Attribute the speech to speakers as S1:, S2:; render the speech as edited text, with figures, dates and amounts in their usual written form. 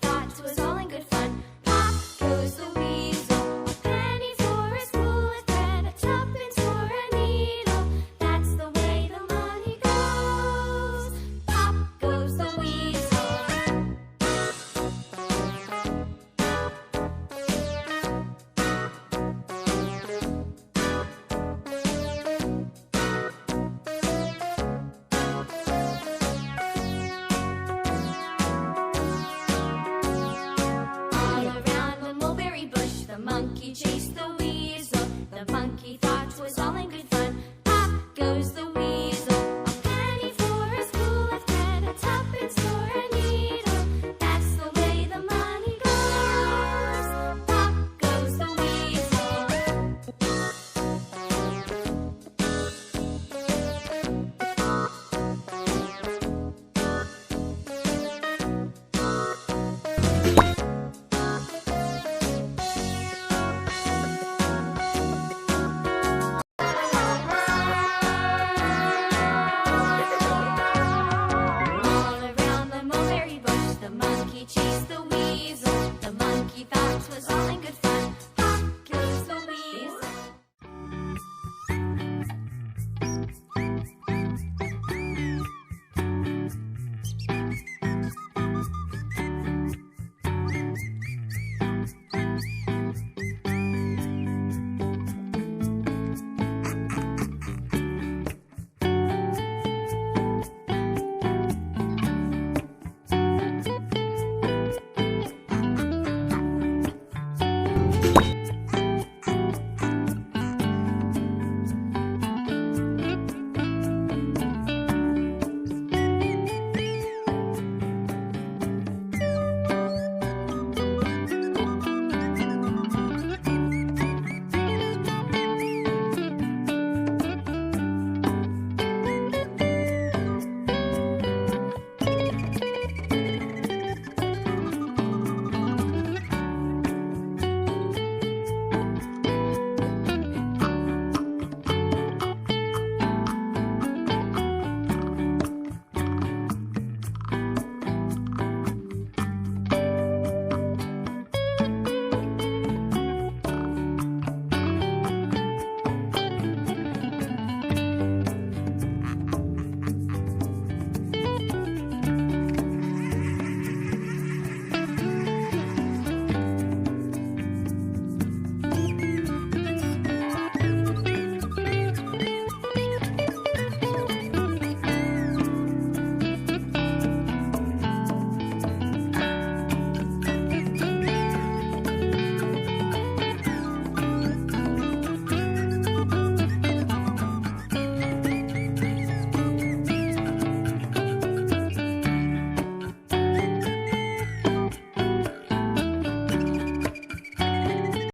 S1: thought 'twas all in good fun. Pop goes the weasel, a penny for a spool of thread, a tuppence for a needle. That's the way the money goes. Pop goes the weasel. The monkey chased the weasel. The monkey thought 'twas all in good fun. Pop goes the weasel, a penny for a spool of thread, a tuppence for a needle. That's the way the money goes. Pop goes the weasel. Chased the weasel. The monkey thought 'twas all in good fun.